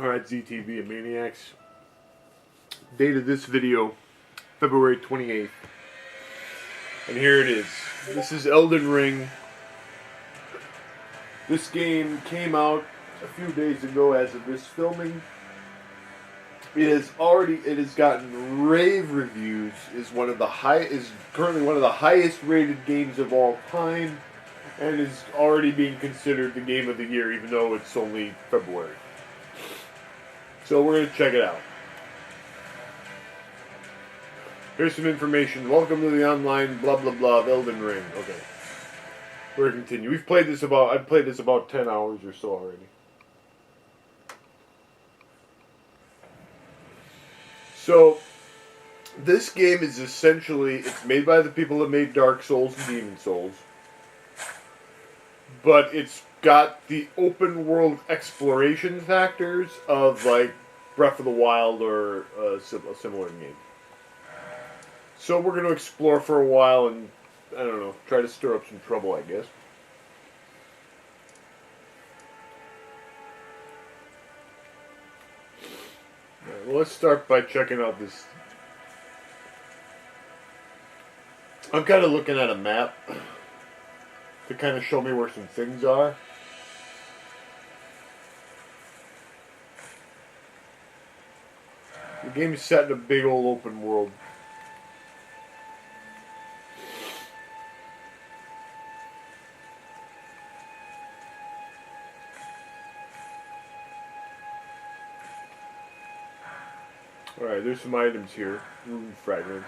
Alright, ZTV and Maniacs. Date of this video, February 28th. And here it is. This is Elden Ring. This game came out a few days ago as of this filming. It has gotten rave reviews. Is currently one of the highest rated games of all time, and is already being considered the game of the year, even though it's only February. So we're gonna check it out. Here's some information. Welcome to the online blah blah blah of Elden Ring. Okay, we're gonna continue. I've played this about 10 hours or so already. So, this game is essentially, it's made by the people that made Dark Souls and Demon Souls. But it's got the open world exploration factors of, like, Breath of the Wild or a similar game. So we're going to explore for a while and, I don't know, try to stir up some trouble, I guess. Well, let's start by checking out this. I'm kind of looking at a map to kind of show me where some things are. The game is set in a big old open world. Alright, there's some items here. Rune fragments.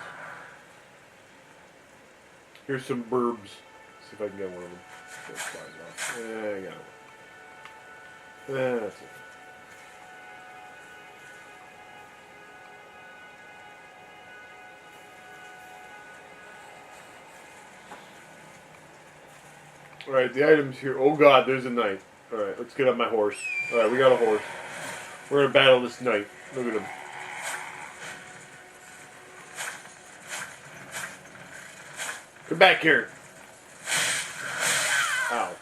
Here's some burbs. See if I can get one of them. I got one. That's it. Alright, the items here. Oh god, there's a knight. Alright, let's get on my horse. Alright, we got a horse. We're gonna battle this knight. Look at him. Come back here. Ow.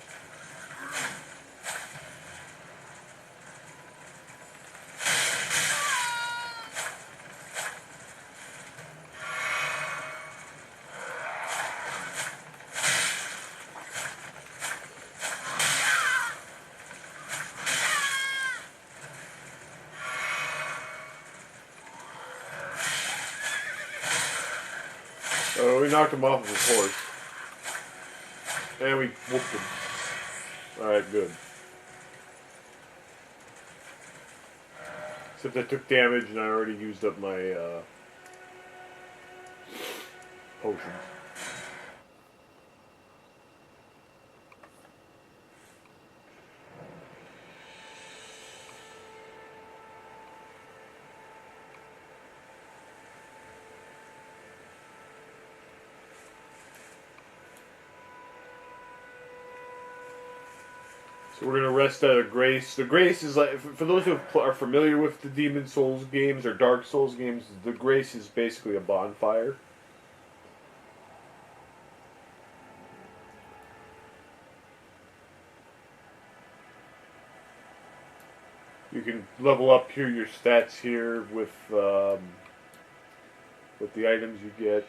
Oh, we knocked him off of his horse. And we whooped him. Alright, good. Except I took damage and I already used up my potions. So we're going to rest at a Grace. The Grace is like, for those who are familiar with the Demon Souls games or Dark Souls games, the Grace is basically a bonfire. You can level up here your stats here with the items you get.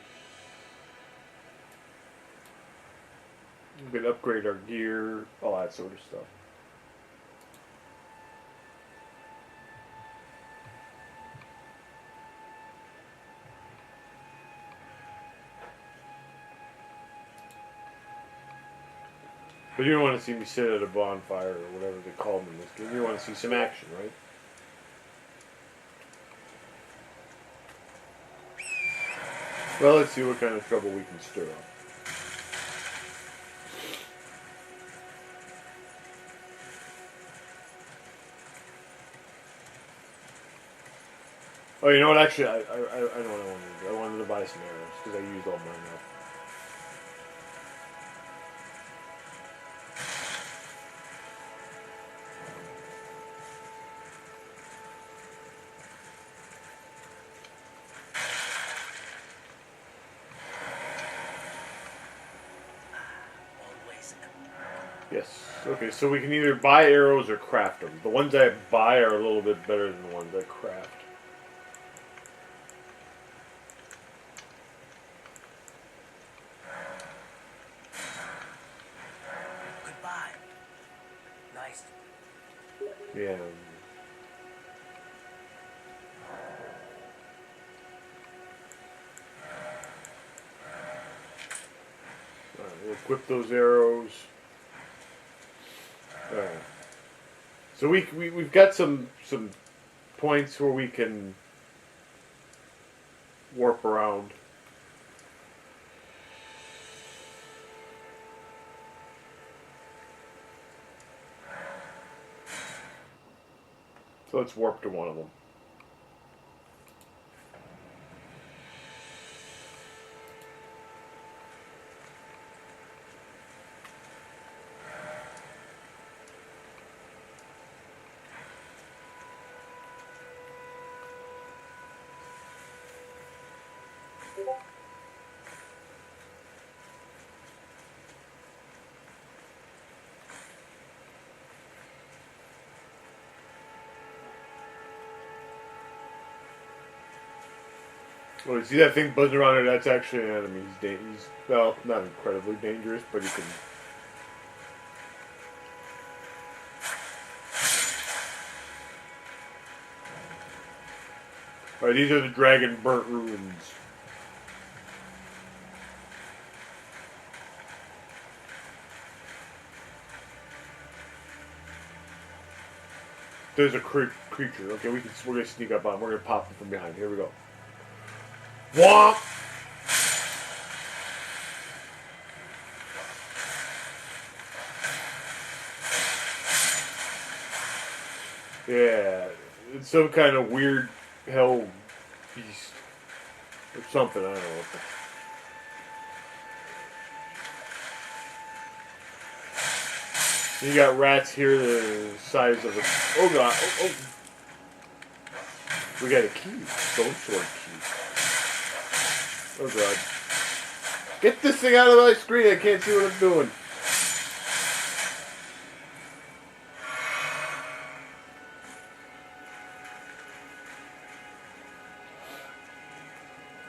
You can upgrade our gear, all that sort of stuff. But you don't want to see me sit at a bonfire or whatever they call them in this game. You want to see some action, right? Well, let's see what kind of trouble we can stir up. Oh, you know what? Actually, I know what I wanted to do. I wanted to buy some arrows because I used all mine up. Yes. Okay, so we can either buy arrows or craft them. The ones I buy are a little bit better than the ones I craft. Goodbye. Nice. Yeah. Alright, we'll equip those arrows. Alright. So we've got some points where we can warp around. So let's warp to one of them. Oh, you see that thing buzzing around there? That's actually an enemy. He's well, not incredibly dangerous, but he can. Alright, these are the dragon burnt ruins. There's a creature. Okay, we're gonna sneak up on him. We're gonna pop him from behind. Here we go. Womp! Yeah, it's some kind of weird hell beast or something. I don't know. You got rats here the size of a. Oh god! Oh. We got a key. Stone sword key. Oh god! Get this thing out of my screen! I can't see what I'm doing.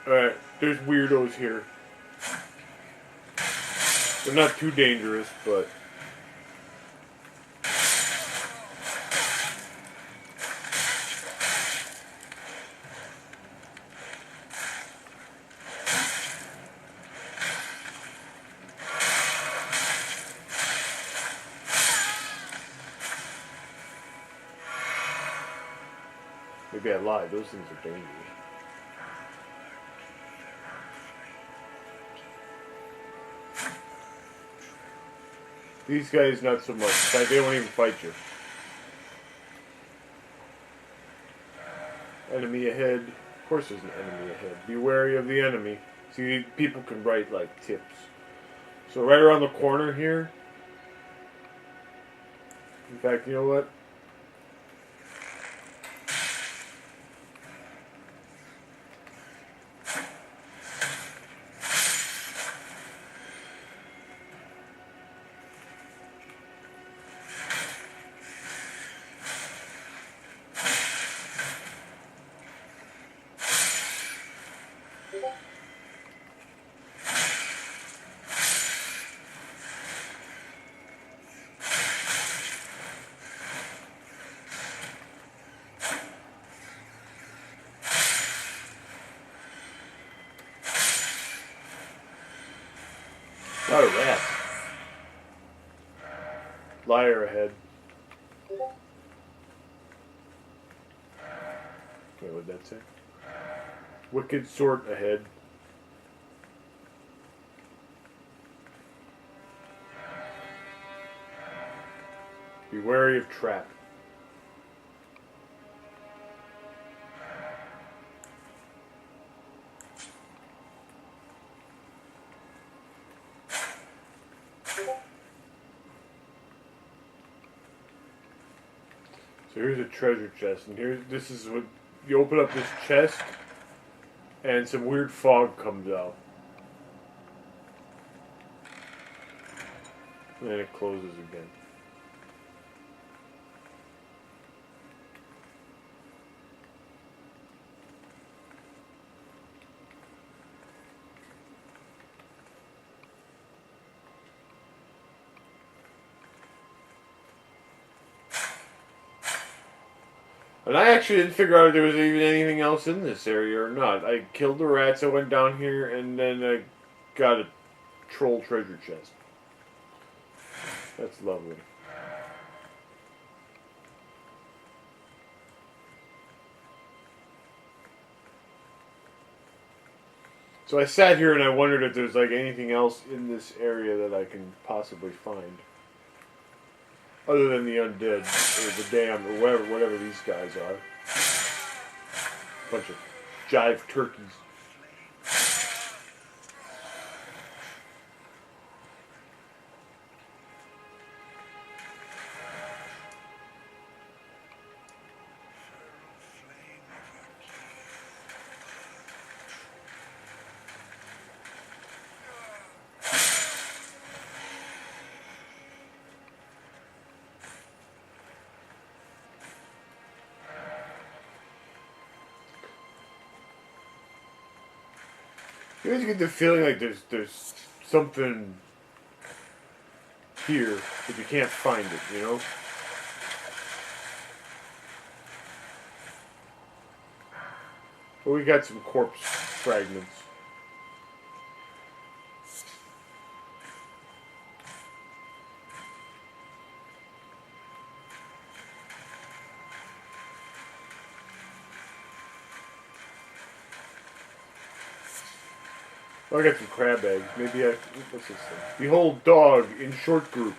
Alright, there's weirdos here. They're not too dangerous, but. Maybe I lied. Those things are dangerous. These guys, not so much. In fact, they don't even fight you. Enemy ahead. Of course there's an enemy ahead. Be wary of the enemy. See, people can write, like, tips. So right around the corner here. In fact, you know what? Not a rat. Liar ahead. Wait, what did that say? Wicked sort ahead. Be wary of trap. So here's a treasure chest, and this is what you open up this chest, and some weird fog comes out. And then it closes again. And I actually didn't figure out if there was even anything else in this area or not. I killed the rats, I went down here, and then I got a troll treasure chest. That's lovely. So I sat here and I wondered if there's like anything else in this area that I can possibly find. Other than the undead, or the damned, or whatever these guys are. Bunch of jive turkeys. You always get the feeling like there's something here, but you can't find it, you know? But we got some corpse fragments. Oh, I got some crab eggs. Maybe I... What's this thing? Behold dog in short group.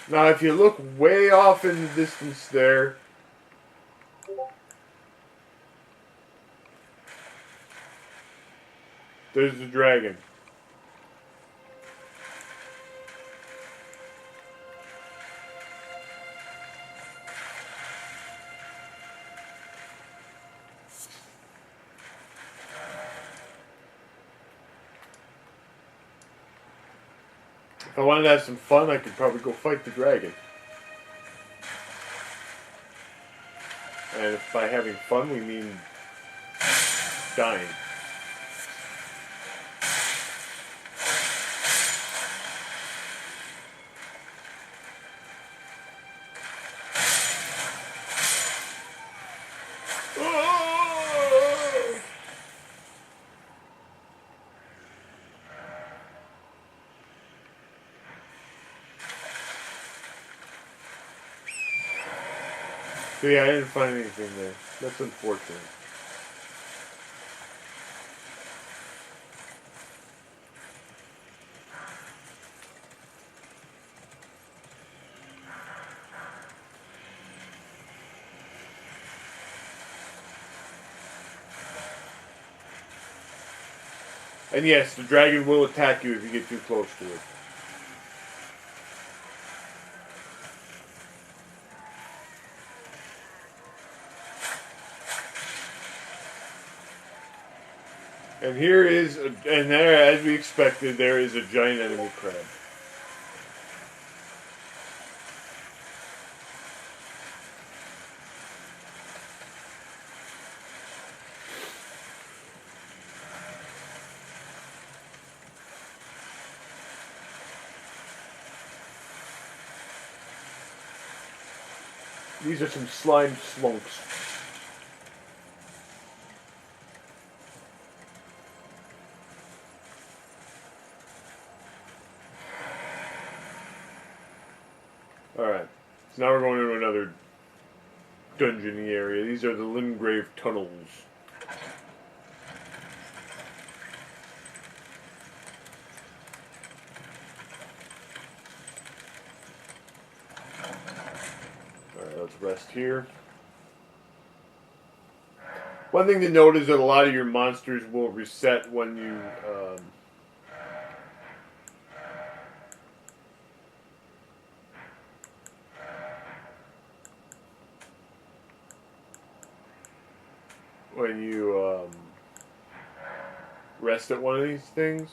Now, if you look way off in the distance there, there's the dragon. If I wanted to have some fun, I could probably go fight the dragon. And if by having fun we mean dying. So yeah, I didn't find anything there. That's unfortunate. And yes, the dragon will attack you if you get too close to it. And here is, and there, as we expected, there is a giant enemy crab. These are some slime slunks. Alright, so now we're going into another dungeon-y area. These are the Limgrave tunnels. Alright, let's rest here. One thing to note is that a lot of your monsters will reset when you when you rest at one of these things.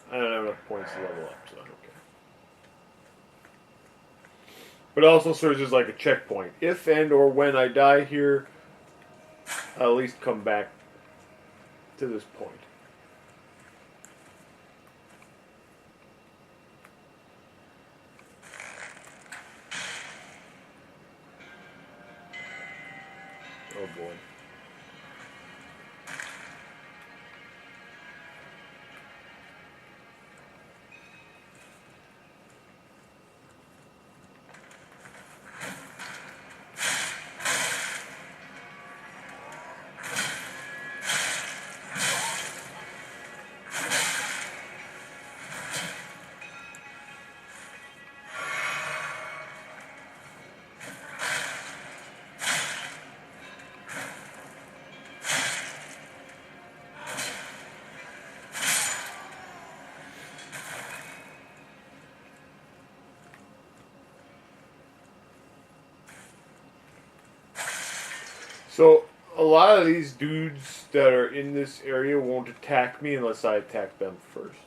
I don't have enough points to level up, so I don't care. But it also serves as like a checkpoint. If and or when I die here, I'll at least come back to this point. Oh boy. So, a lot of these dudes that are in this area won't attack me unless I attack them first.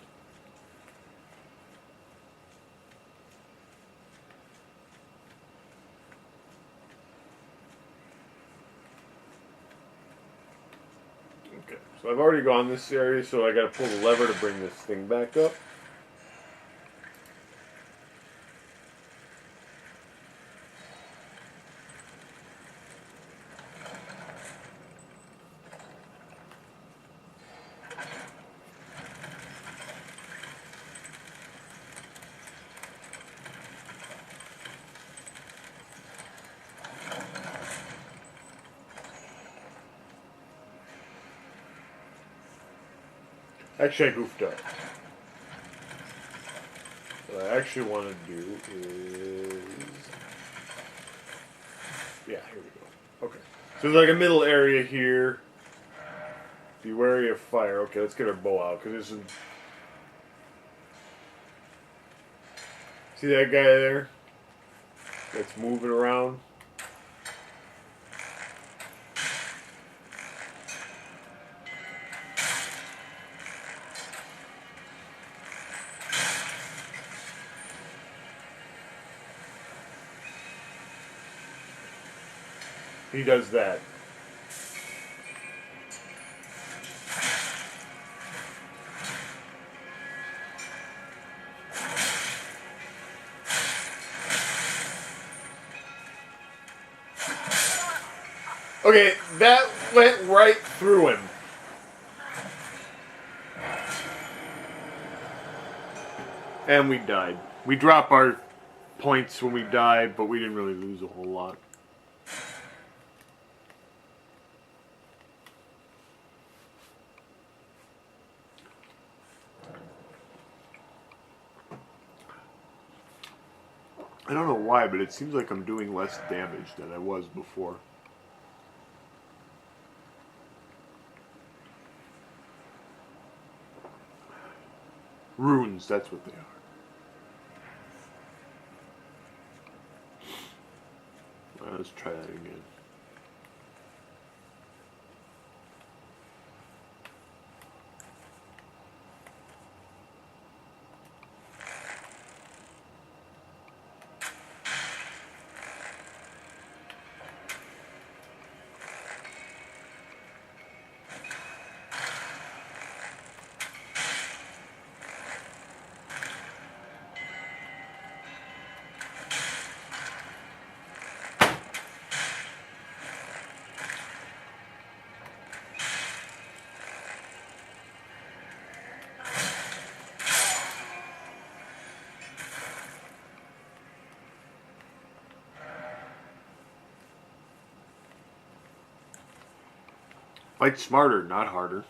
Okay, so I've already gone this area, so I gotta pull the lever to bring this thing back up. Actually, I goofed up. What I actually want to do is... Yeah, here we go. Okay. So there's like a middle area here. Be wary of fire. Okay, let's get our bow out, because this is... See that guy there? That's moving around? He does that. Okay, that went right through him. And we died. We drop our points when we die, but we didn't really lose a whole lot. I don't know why, but it seems like I'm doing less damage than I was before. Runes, that's what they are. Let's try that again. Fight smarter, not harder.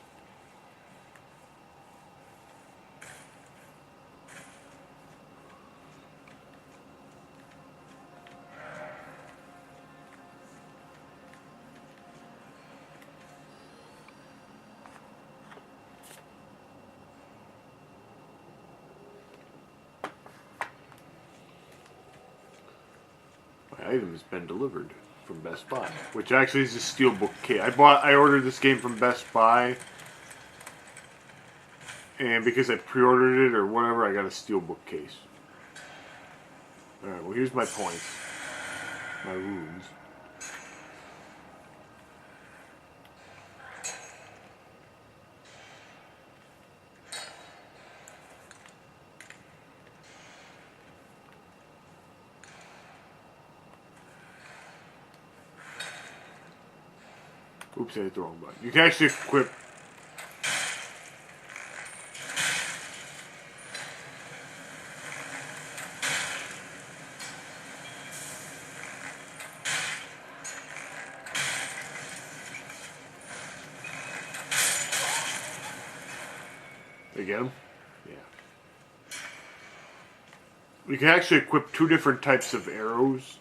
My item has been delivered. from Best Buy, which actually is a steelbook case. I ordered this game from Best Buy, and because I pre-ordered it or whatever, I got a steelbook case. All right, well here's my points, my runes. Oops, I hit the wrong button. You can actually equip. Again? Yeah. You can actually equip 2 different types of arrows.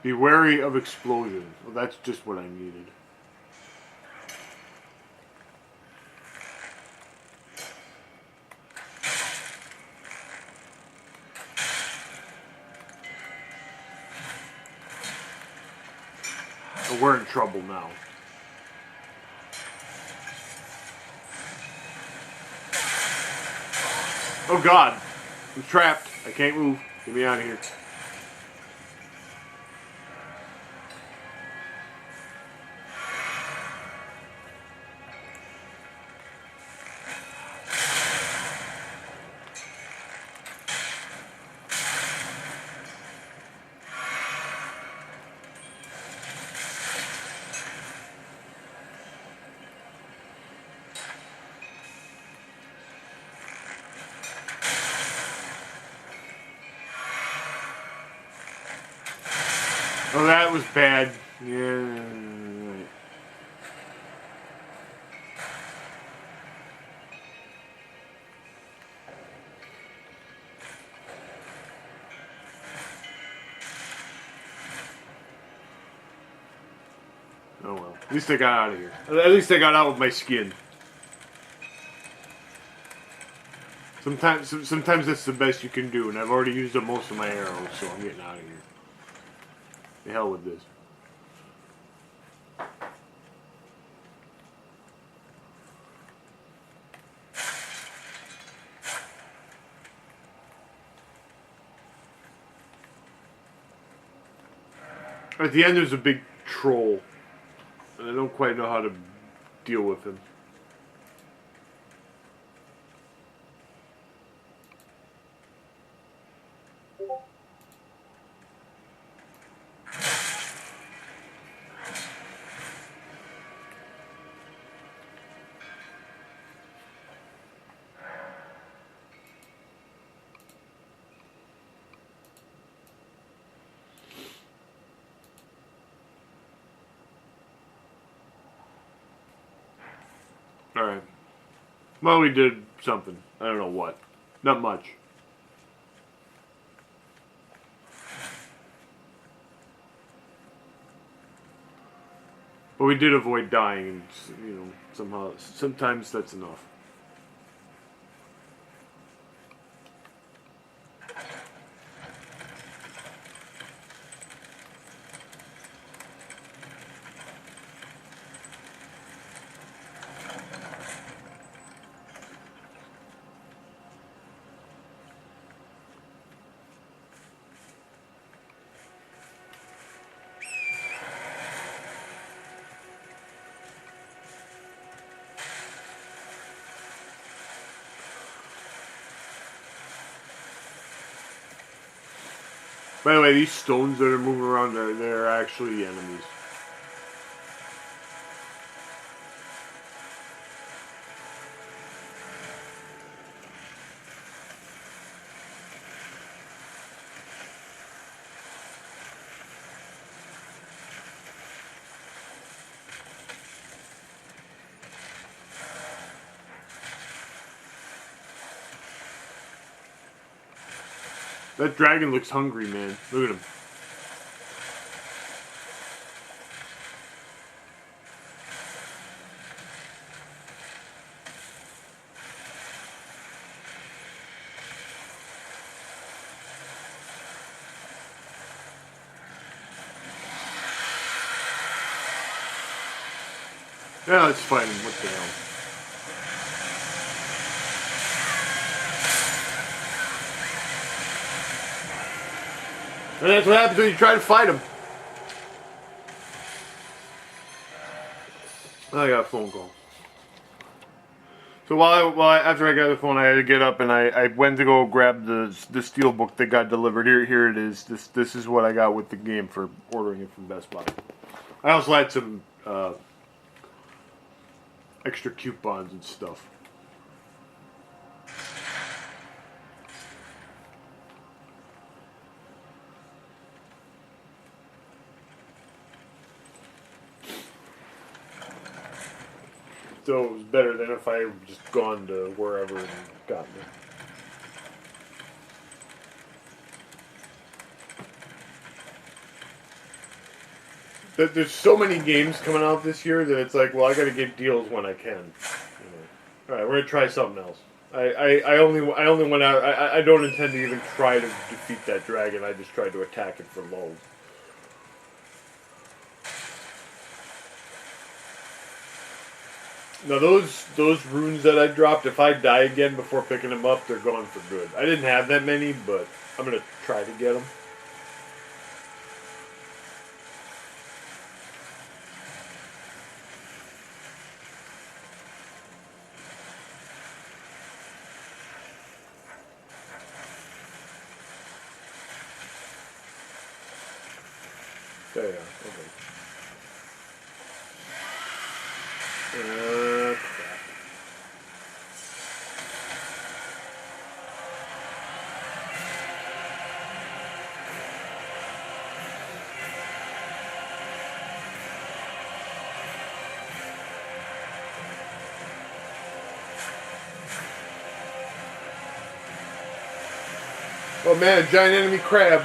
Be wary of explosions. Well, that's just what I needed. Oh, we're in trouble now. Oh God! I'm trapped. I can't move. Get me out of here. Oh, that was bad. Yeah. Right. Oh well. At least I got out of here. At least I got out with my skin. Sometimes that's the best you can do, and I've already used up most of my arrows, so I'm getting out of here. The hell with this. At the end, there's a big troll, and I don't quite know how to deal with him. Alright. Well, we did something. I don't know what. Not much. But we did avoid dying, and, you know, somehow, sometimes that's enough. By the way, these stones that are moving around, they're actually enemies. That dragon looks hungry, man. Look at him. Yeah, let's fight him. What the hell? And that's what happens when you try to fight him. I got a phone call. So after I got the phone, I had to get up and I went to go grab the steel book that got delivered. Here it is. This is what I got with the game for ordering it from Best Buy. I also had some extra coupons and stuff. So it was better than if I had just gone to wherever and gotten it. There's so many games coming out this year that it's like, well, I got to get deals when I can. You know. All right, we're gonna try something else. I only went out. I don't intend to even try to defeat that dragon. I just tried to attack it for lulz. Now those runes that I dropped, if I die again before picking them up, they're gone for good. I didn't have that many, but I'm gonna try to get them. There you are. Okay. Crap. Oh man, a giant enemy crab.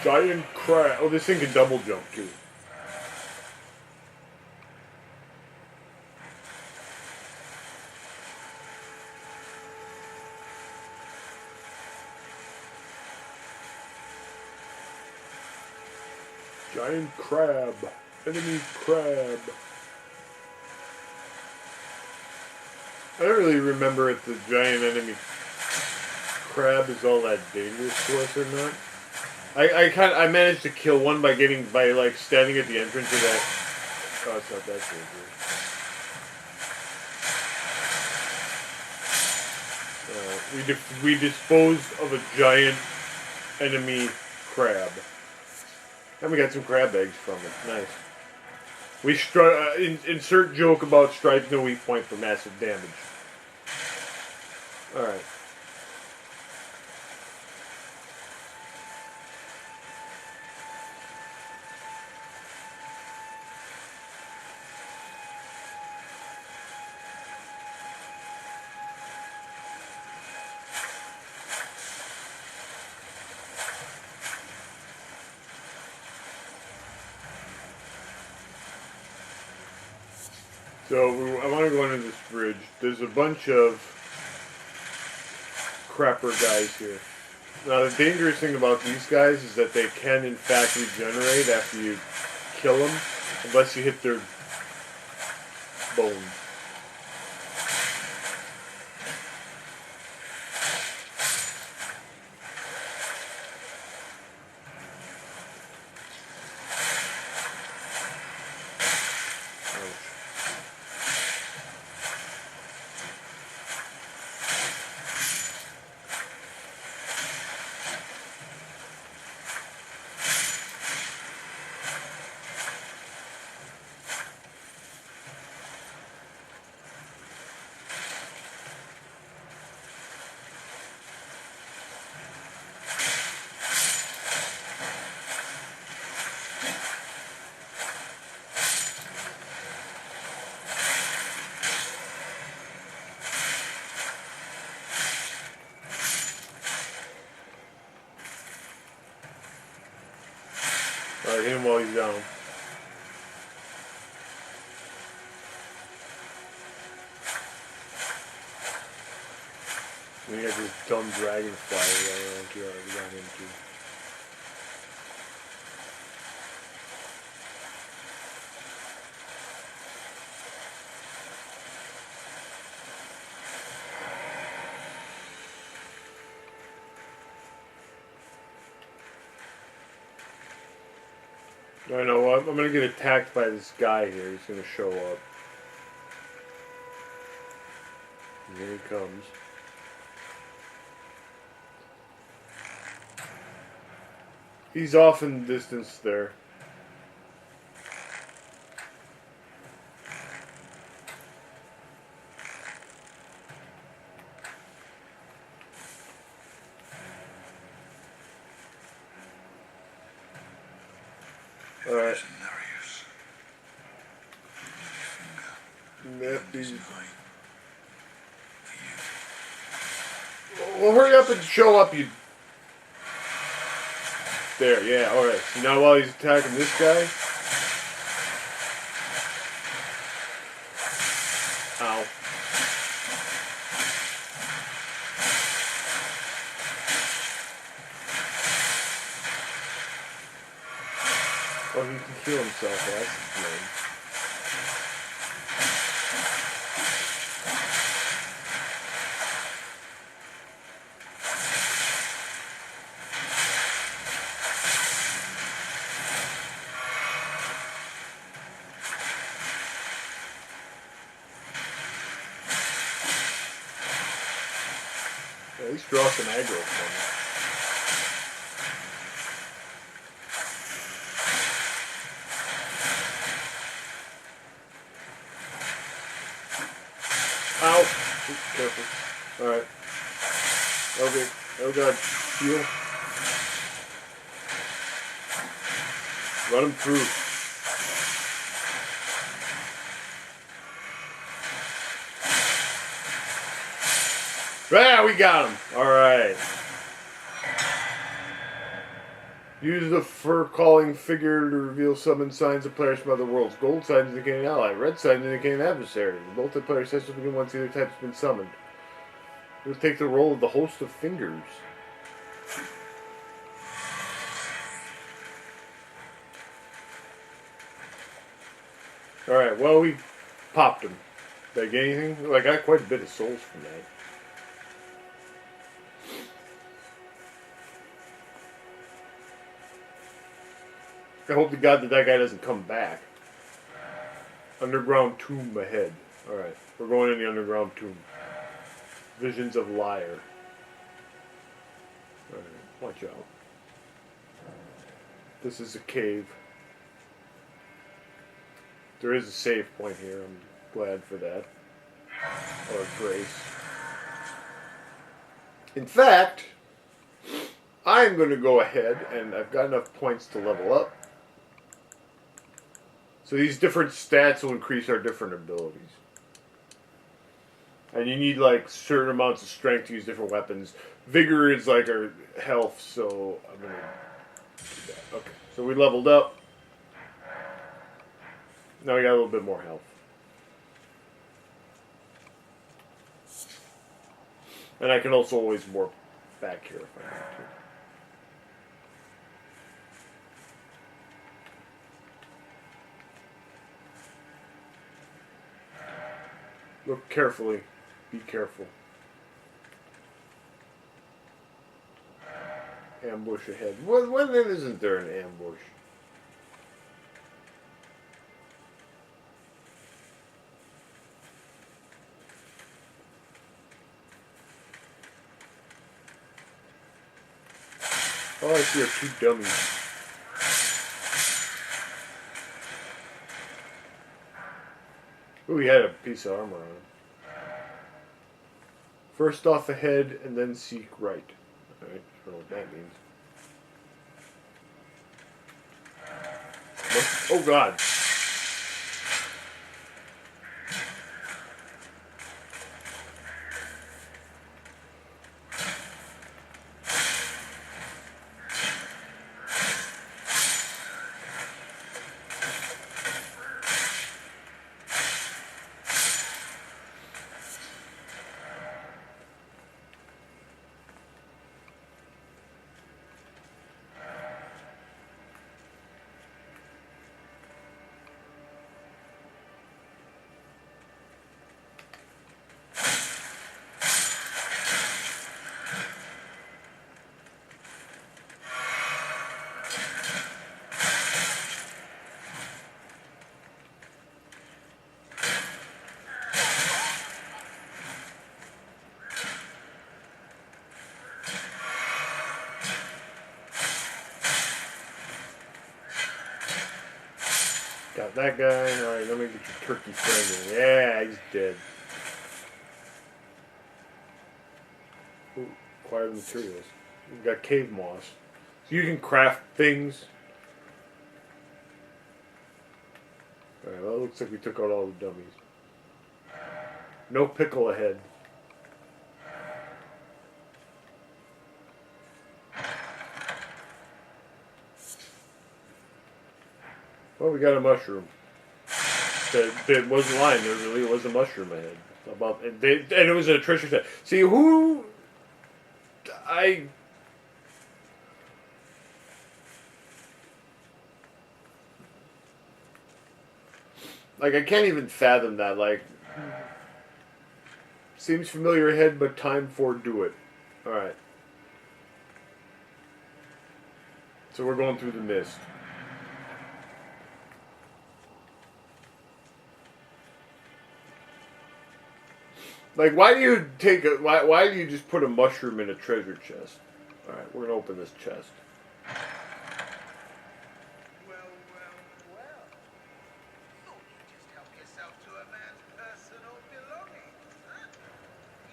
Giant crab. Oh, this thing can double jump too. Giant crab. Enemy crab. I don't really remember if the giant enemy crab is all that dangerous to us or not. I managed to kill one by standing at the entrance of that. Oh, it's not that dangerous. We disposed of a giant enemy crab. And we got some crab eggs from it. Nice. We insert joke about stripes no weak point for massive damage. All right. So I want to go under this bridge. There's a bunch of crapper guys here. Now the dangerous thing about these guys is that they can in fact regenerate after you kill them, unless you hit their bones. Alright, hit him while he's down. And you got this dumb dragonfly around here I ran into. I know. I'm gonna get attacked by this guy here. He's gonna show up. And here he comes. He's off in the distance there. Alright. Well, hurry up and show up, you. There, yeah, alright. So now while he's attacking this guy. Ow. Oh, he can kill himself, that's lame. At least draw some aggro for me. Ow! Oops, careful. Alright. Okay. Oh god. Heal. Run him through. Ah, we got him. Alright. Use the fur-calling figure to reveal summon signs of players from other worlds. Gold signs indicate an ally. Red signs indicate an adversary. The multiplayer sessions begin once either type has been summoned. You'll take the role of the host of fingers. Alright, well, we popped him. Did I get anything? Like, I got quite a bit of souls from that. I hope to God that guy doesn't come back. Underground tomb ahead. Alright, we're going in the underground tomb. Visions of Lyre. Alright, watch out. This is a cave. There is a save point here. I'm glad for that. Or grace. In fact, I'm going to go ahead, and I've got enough points to level up. So these different stats will increase our different abilities. And you need like certain amounts of strength to use different weapons. Vigor is like our health, so I'm going to do that. Okay, so we leveled up. Now we got a little bit more health. And I can also always warp back here if I want to. Look carefully. Be careful. Ambush ahead. When isn't there an ambush? All I see are two dummies. Ooh, he had a piece of armor on him. First off ahead, and then seek right. Alright, I don't know what that means. Oh god. Got that guy. Alright, let me get your turkey friend in. Yeah, he's dead. Ooh, acquire the materials. We got cave moss. So you can craft things. Alright, well, it looks like we took out all the dummies. No pickle ahead. Well, we got a mushroom. That wasn't lying. There really was a mushroom ahead. And it was a treasure set. See, who... I can't even fathom that. Seems familiar ahead, but time for do it. Alright. So we're going through the mist. Why do you take a... Why do you just put a mushroom in a treasure chest? Alright, we're gonna open this chest.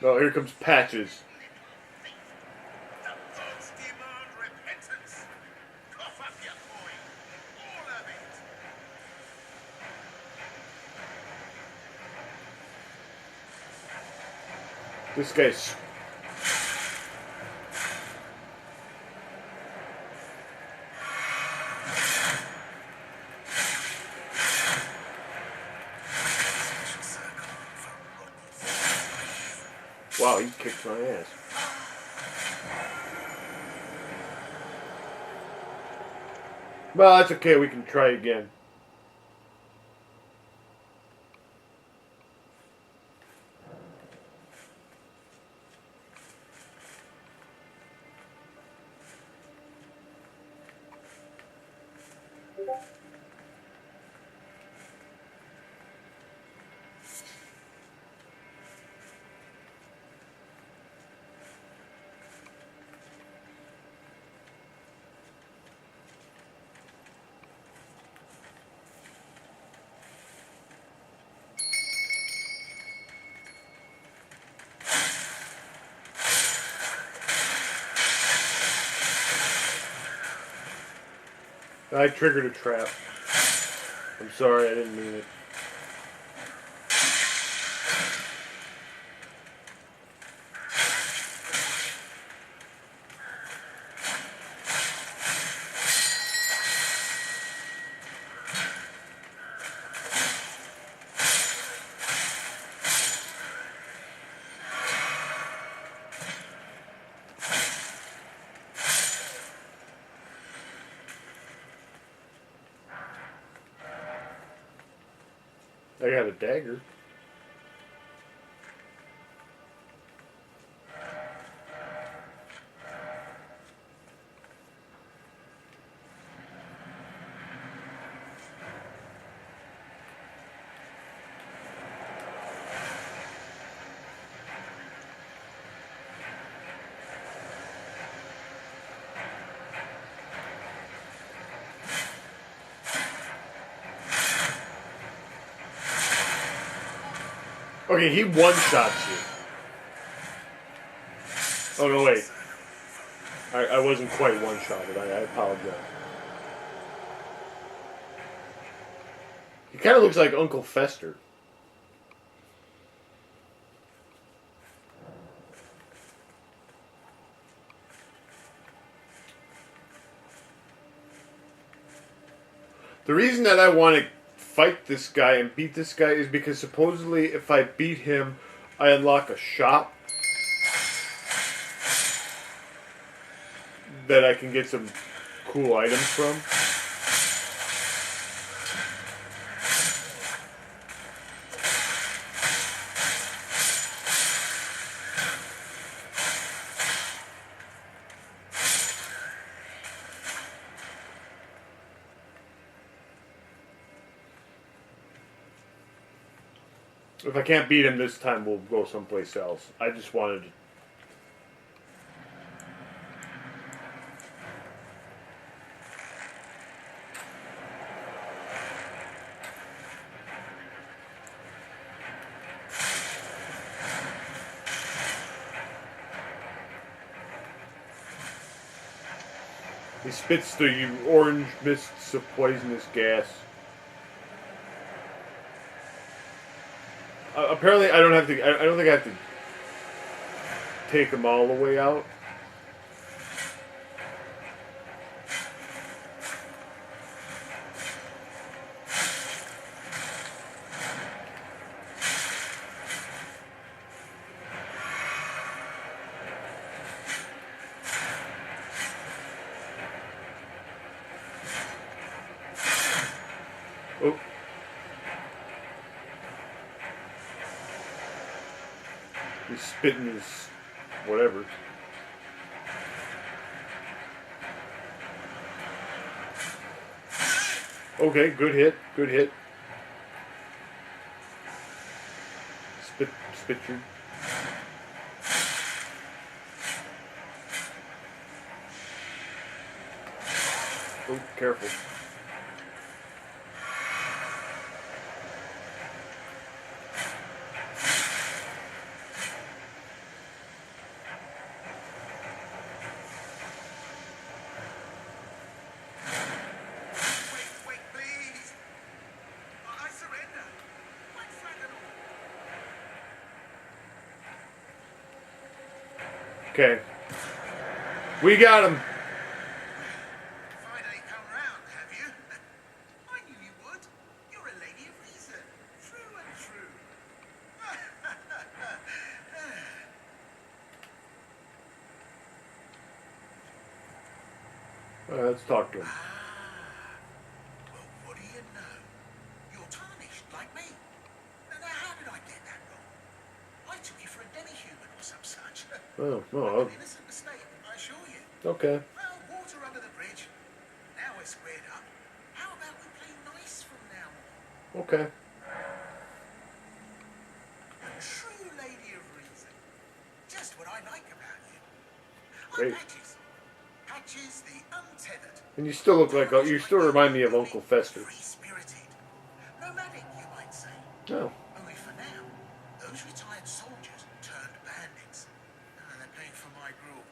Oh, here comes Patches. The gods demand repentance. Cough up your coin. All of it. This guy's... Wow, he kicked my ass. Well, that's okay. We can try again. I triggered a trap. I'm sorry, I didn't mean it. I got a dagger. Okay, he one-shots you. Oh, no, wait. I wasn't quite one-shotted. I apologize. He kind of looks like Uncle Fester. The reason that I want to fight this guy and beat this guy is because supposedly if I beat him, I unlock a shop that I can get some cool items from. If I can't beat him this time, we'll go someplace else. I just wanted to... He spits the orange mists of poisonous gas. Apparently, I don't have to. I don't think I have to take them all the way out. Oh. He's spitting his whatever. Okay, good hit. Good hit. Spit you. Oh, careful. Wait, please. I surrender. Quite frankly. Okay. We got him. Finally come round, have you? I knew you would. You're a lady of reason. True and true. Let's talk to him. Well, what do you know? You're tarnished, like me. Now, how did I get that wrong? I took you for a demi-human or some such. Oh, An innocent mistake, I assure you. okay. Well, water under the bridge. Now we're squared up. How about we play nice from now on? Okay. A true lady of reason. Just what I like about you. Great. I'm Patches. Patches the untethered. And you still look like you still remind me of Uncle Fester. Free-spirited. Nomadic, you might say. Oh. Only for now, those retired soldiers turned bandits. They're paying for my gruel.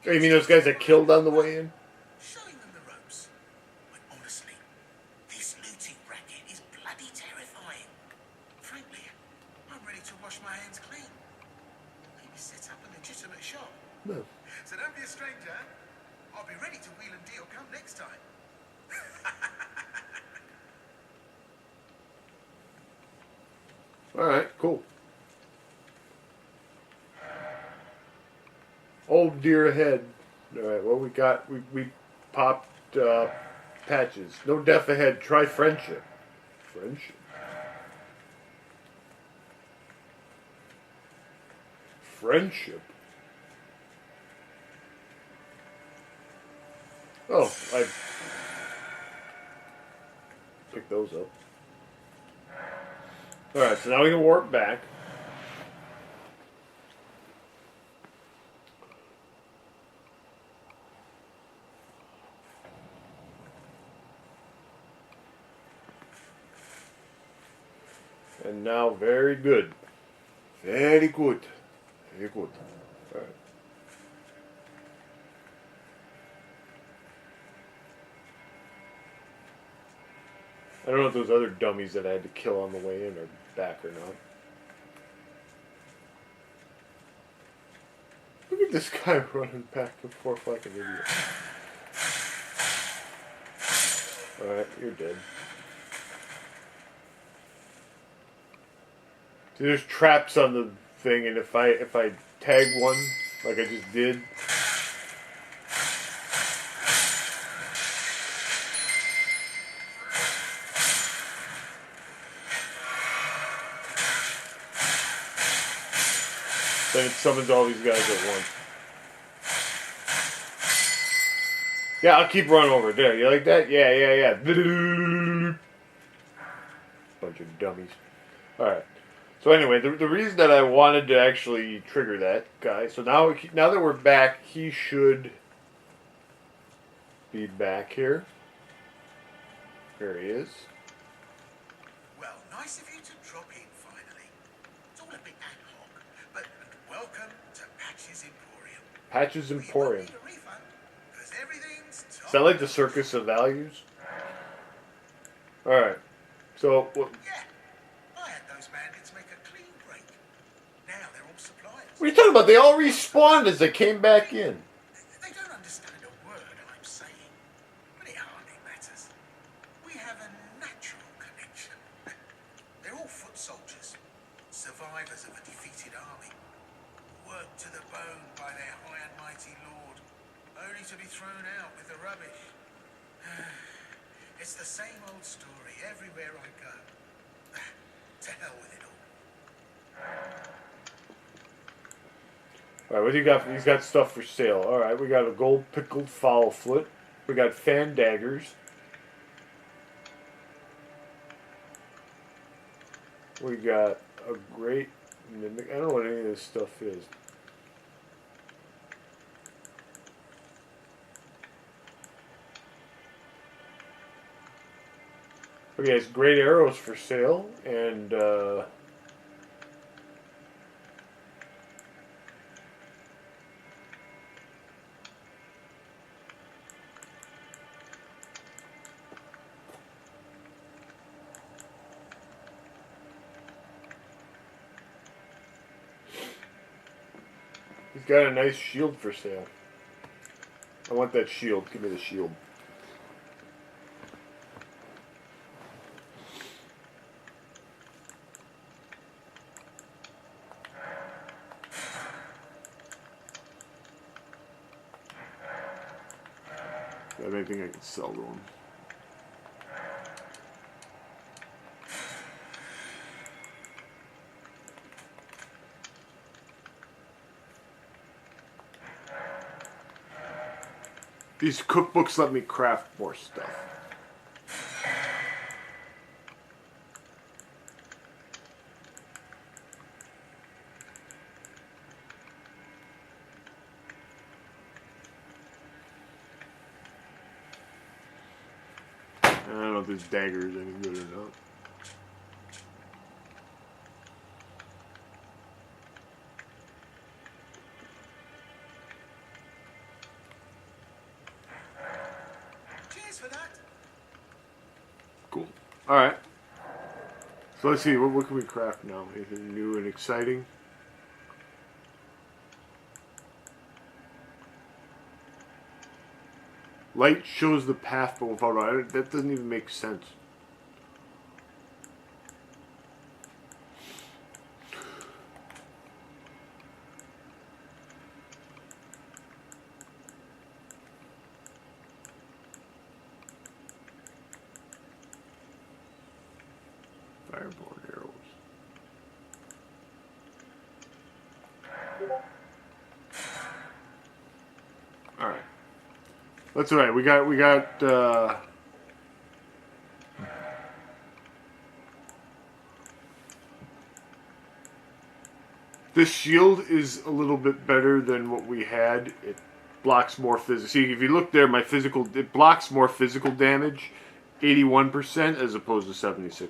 Oh, you mean those guys that killed on the way in? Showing them the ropes. But honestly, this looting racket is bloody terrifying. Frankly, I'm ready to wash my hands clean. Maybe set up a legitimate shop. No. So don't be a stranger. I'll be ready to wheel and deal come next time. All right. Cool. Old deer ahead. All right. Well, we got we popped patches. No death ahead. Try friendship. Friendship. Friendship. Oh, I picked those up. All right. So now we can warp back. And now, very good. Very good. Very good. All right. I don't know if those other dummies that I had to kill on the way in are back or not. Look at this guy running back and forth like an idiot. Alright, you're dead. See, there's traps on the thing, and if I tag one, like I just did, then it summons all these guys at once. Yeah, I'll keep running over there. You like that? Yeah. Bunch of dummies. Alright. So anyway, the reason that I wanted to actually trigger that guy, so now that we're back, he should be back here. Here he is. Well, nice of you to drop in finally. It's all a bit ad hoc, but welcome to Patches Emporium. Patches You won't Emporium. need a refund, because everything's Is that like the circus of values? Alright. So, what Yeah, I had those bandits make a clean break. Now they're all suppliers. are you talking about? They all respawned as they came back in. They don't understand a word I'm saying, but it hardly matters. We have a natural connection. They're all foot soldiers, survivors of a defeated army, worked to the bone by their high and mighty lord, only to be thrown out with the rubbish. It's the same old story everywhere I go. To hell with it all. Alright, what do you got? He's got stuff for sale. Alright, we got a gold pickled fowl foot. We got fan daggers. We got a great mimic. I don't know what any of this stuff is. Okay, it's great arrows for sale, and he's got a nice shield for sale. I want that shield. Give me the shield. Do I have anything I can sell to him? These cookbooks let me craft more stuff. I don't know if this dagger is any good or not. Cheers for that. Cool. Alright. So let's see, what can we craft now? Anything new and exciting? Light shows the path, but without light, that doesn't even make sense. Fireborn arrows. All right. That's all right. We got. This shield is a little bit better than what we had. It blocks more physical. See, if you look there, it blocks more physical damage, 81% as opposed to 76%.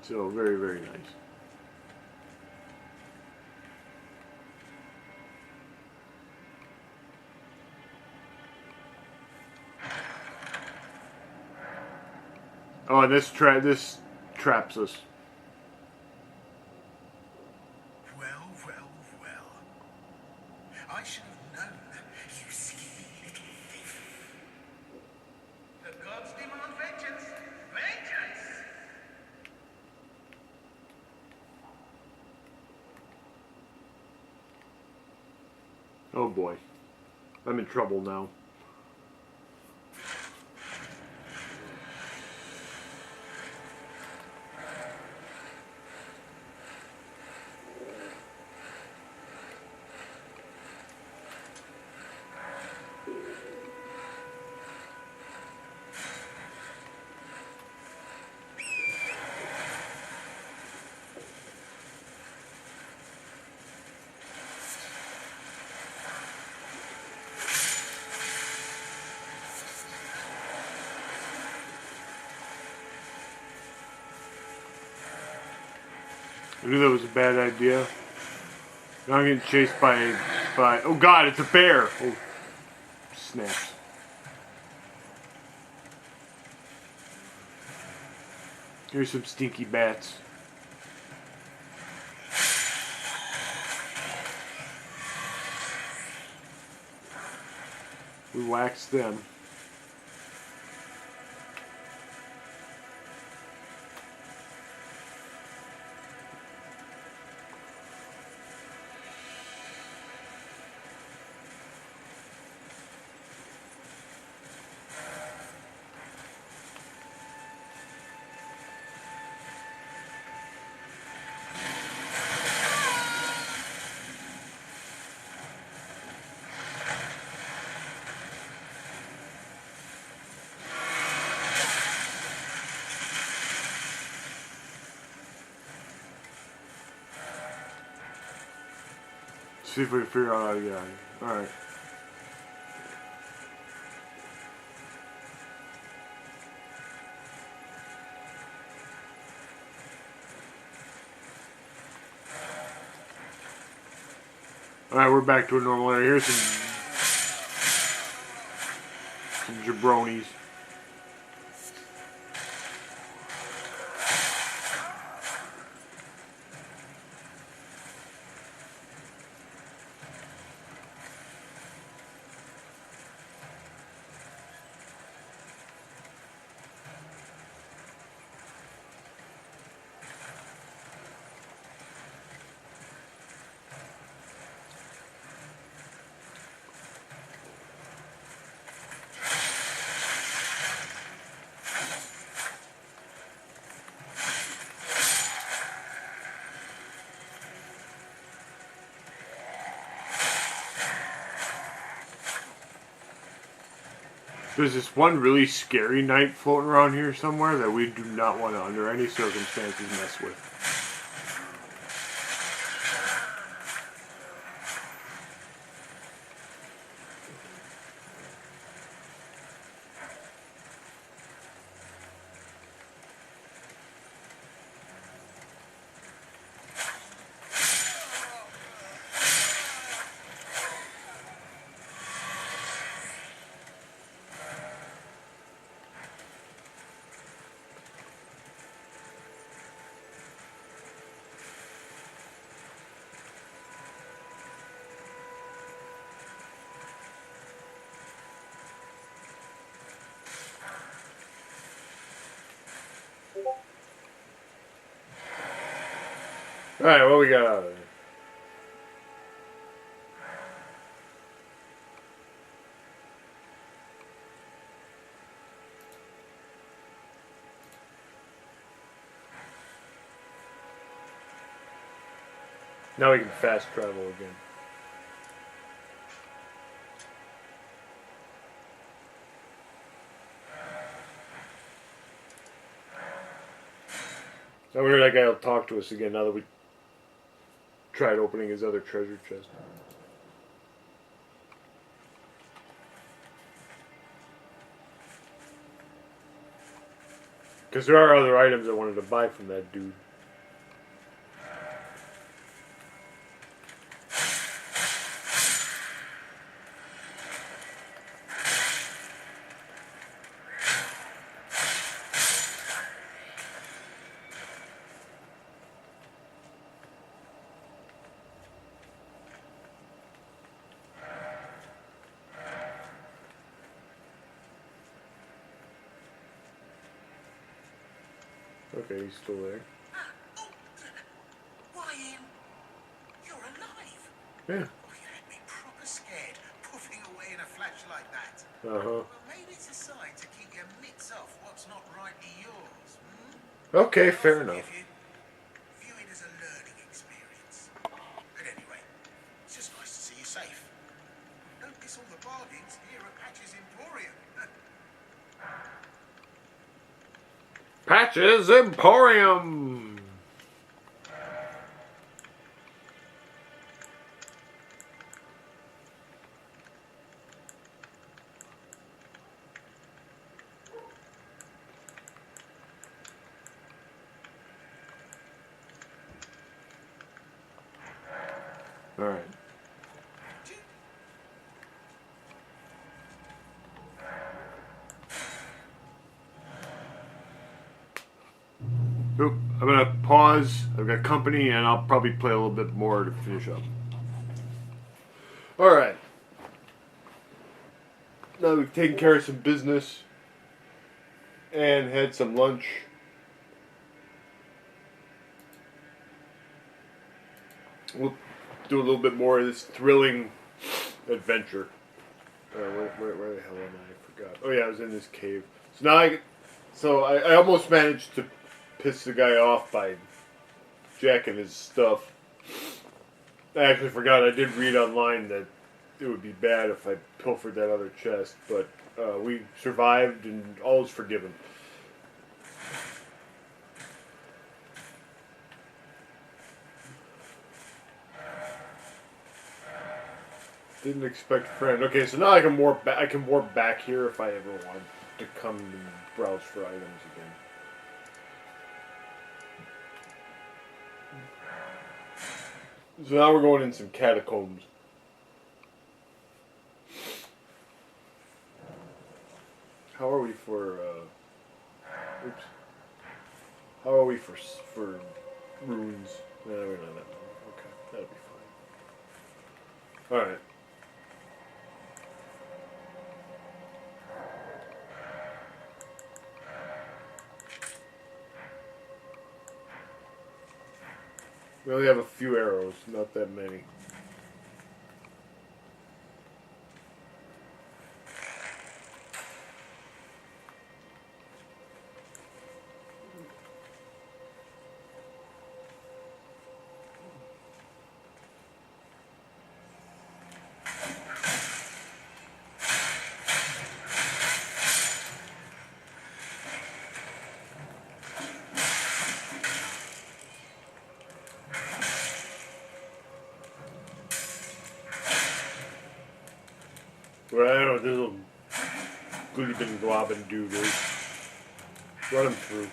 So very, very nice. Oh, and this traps us. Well, well, well. I should have known, you skinny little thief. The gods demand vengeance. Vengeance! Oh boy. I'm in trouble now. I knew that was a bad idea. Now I'm getting chased by... Oh god, it's a bear! Oh, snaps. Here's some stinky bats. We waxed them. See if we can figure out how to get out of here. Alright. Alright, we're back to a normal area. Here's some jabronis. There's this one really scary knight floating around here somewhere that we do not want to, under any circumstances, mess with. Alright, what we got out of there? Now we can fast travel again. I wonder if that guy will talk to us again now that we tried opening his other treasure chest. Because there are other items I wanted to buy from that dude. Okay, he's still there. Oh, Ryan, you're alive. Yeah. Oh, you had me proper scared, puffing away in a flash like that. Uh-huh. Well, maybe it's a sign to keep your mitts off what's not rightly yours. Okay, fair enough. View it as a learning experience. But anyway, it's just nice to see you safe. Don't miss all the bargains here at Patch's Emporium. Patch's Emporium! Alright. Oop, I'm gonna pause. I've got company, and I'll probably play a little bit more to finish up. Alright. Now we've taken care of some business and had some lunch. We'll do a little bit more of this thrilling adventure. Where the hell am I? I forgot. Oh yeah, I was in this cave. So now I almost managed to piss the guy off by jacking his stuff. I actually forgot. I did read online that it would be bad if I pilfered that other chest, but we survived and all is forgiven. Didn't expect friend. Okay, so now I can warp back. I can warp back here if I ever want to come and browse for items again. So now we're going in some catacombs. How are we for? Oops. How are we for runes? No, we're not that low. Okay, that'll be fine. All right. We only have a few arrows, not that many. Well, I don't know, this little gloobin globbin dude is. Run him through.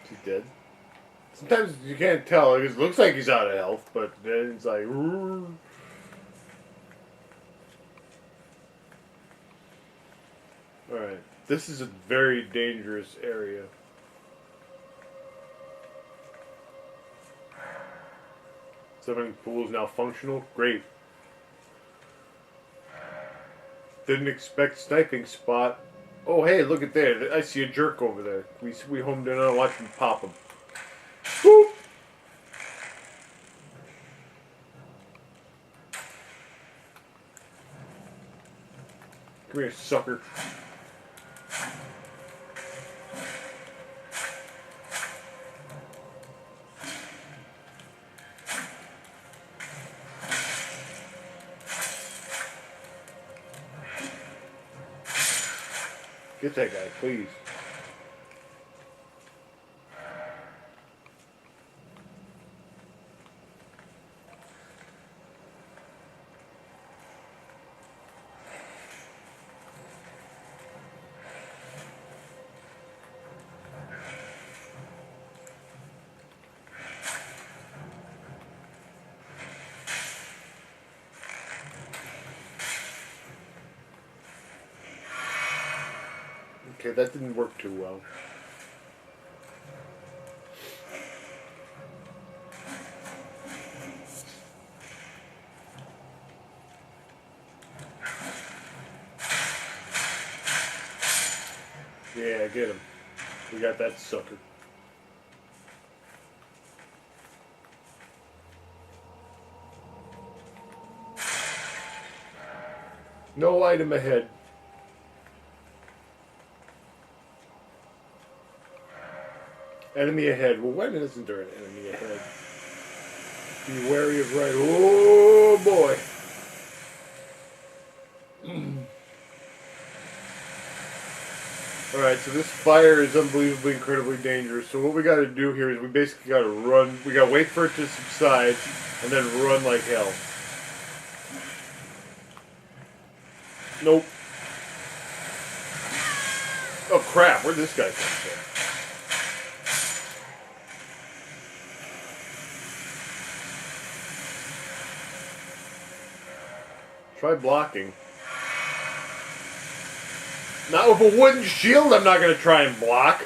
Is he dead? Sometimes you can't tell. It looks like he's out of health, but then it's like... Alright. This is a very dangerous area. Swimming pool is now functional. Great. Didn't expect sniping spot. Oh, hey, look at there. I see a jerk over there. We homed in on and watched him pop him. Whoop! Come here, sucker. Get that guy, please. Okay, that didn't work too well. Yeah, get him. We got that sucker. No item ahead. Enemy ahead. Well, when isn't there an enemy ahead? Be wary of right. Oh boy. Alright, so this fire is unbelievably incredibly dangerous. So what we gotta do here is we basically gotta run. We gotta wait for it to subside and then run like hell. Nope. Oh crap, where'd this guy come from? try blocking. Not with a wooden shield, I'm not going to try and block.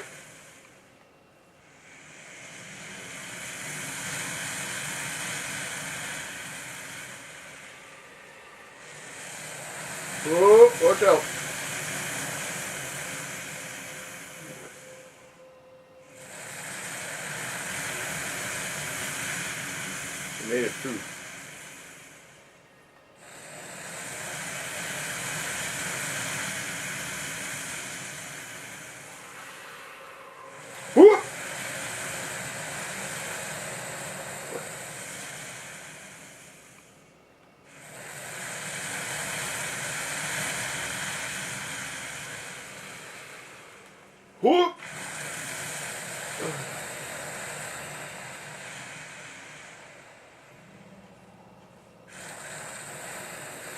Oh, watch out. I made it through. Woo! Whoop!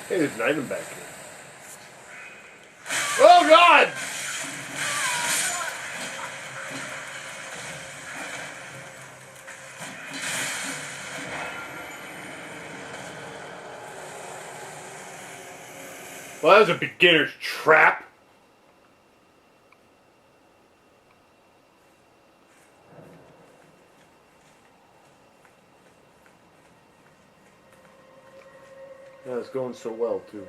Hey, there's an item back here. Oh, God! Well, that was a beginner's trap. That was going so well, too.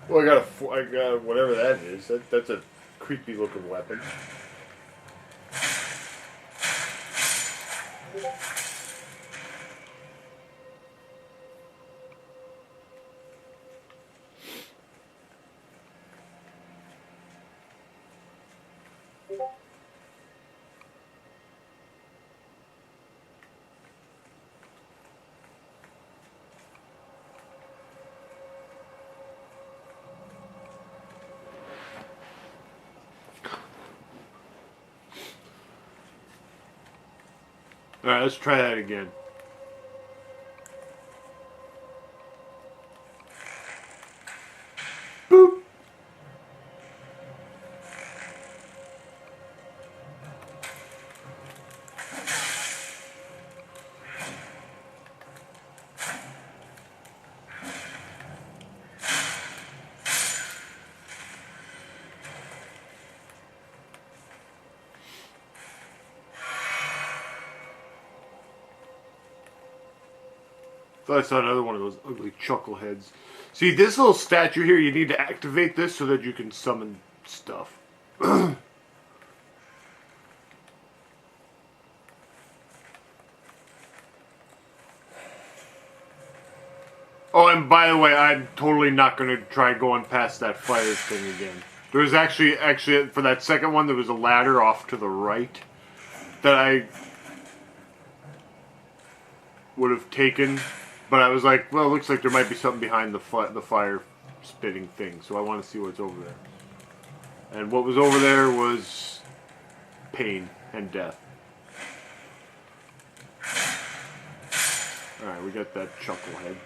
Well, I got whatever that is. That's a creepy looking weapon. Alright, let's try that again. Boop! Thought I saw another one of those ugly chuckleheads. See, this little statue here, you need to activate this so that you can summon stuff. Oh, and by the way, I'm totally not going to try going past that fire thing again. There was actually, for that second one, there was a ladder off to the right that I would have taken. But I was like, well, it looks like there might be something behind the fire spitting thing, so I want to see what's over there. And what was over there was pain and death. Alright, we got that chucklehead.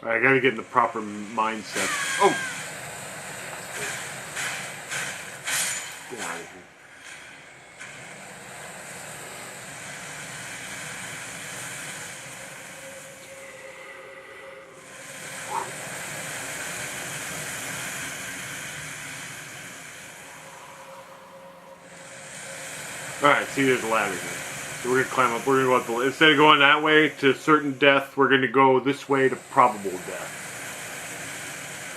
I gotta get in the proper mindset. Oh! Get out of here. Alright, see, there's a ladder here. So we're gonna climb up. We're gonna go up the, instead of going that way to certain death, we're gonna go this way to probable death.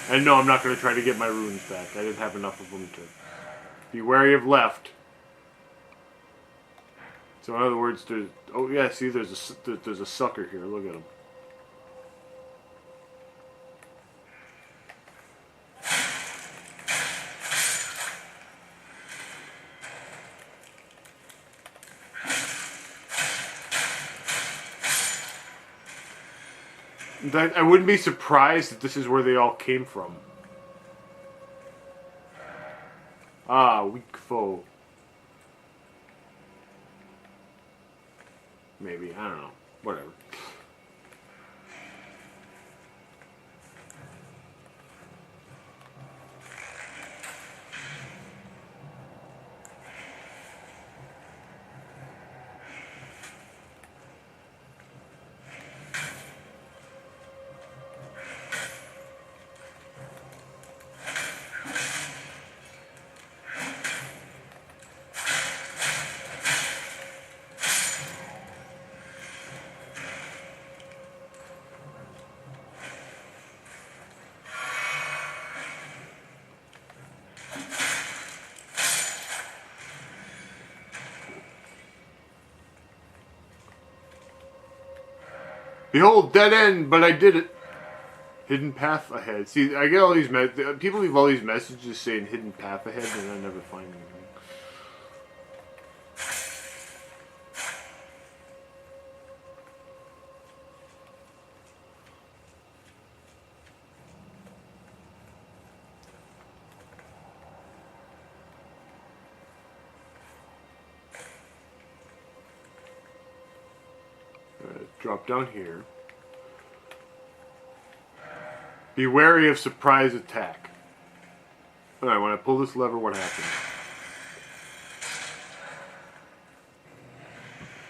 And no, I'm not gonna try to get my runes back. I didn't have enough of them to be wary of left. So in other words, there's, oh yeah, see, there's a sucker here. Look at him. That I wouldn't be surprised if this is where they all came from. Ah, weak foe. Maybe, I don't know. Whatever. Behold, dead end, but I did it. Hidden path ahead. See, I get all these people leave all these messages saying hidden path ahead, and I never find anything. Drop down here. Be wary of surprise attack. Alright, when I pull this lever, what happens?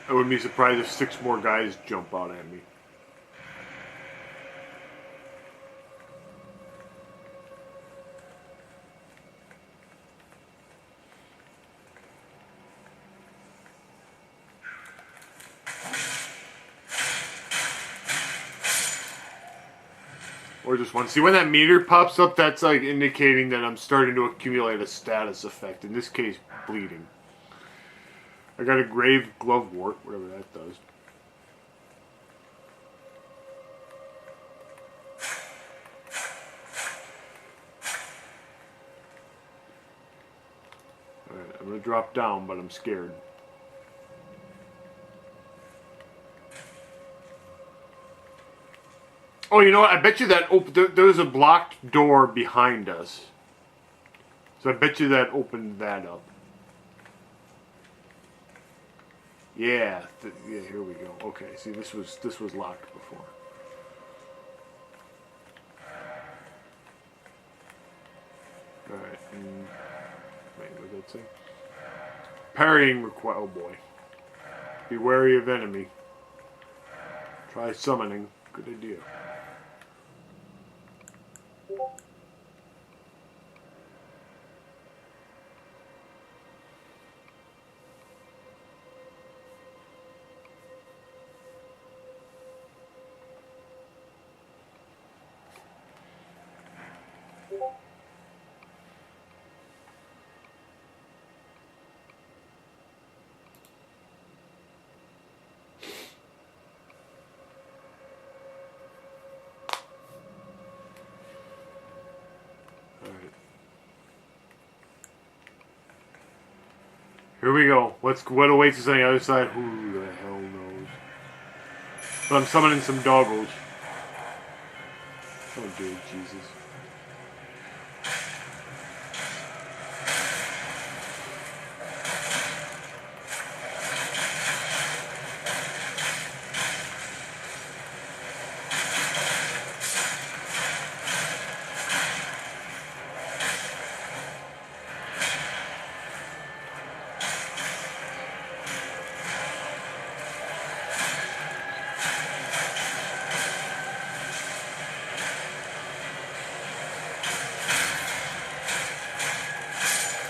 I wouldn't be surprised if 6 more guys jump out at me. Or just one. See, when that meter pops up, that's like indicating that I'm starting to accumulate a status effect. In this case, bleeding. I got a grave glovewort, whatever that does. Alright, I'm gonna drop down, but I'm scared. Oh, you know what? I bet you that there's a blocked door behind us. So I bet you that opened that up. Yeah, yeah. Here we go. Okay, see, this was locked before. All right. Wait, what did that say? Parrying require. Oh boy. Be wary of enemy. Try summoning. Good idea. Here we go. What awaits us on the other side? Who the hell knows? But I'm summoning some doggos. Oh dear Jesus.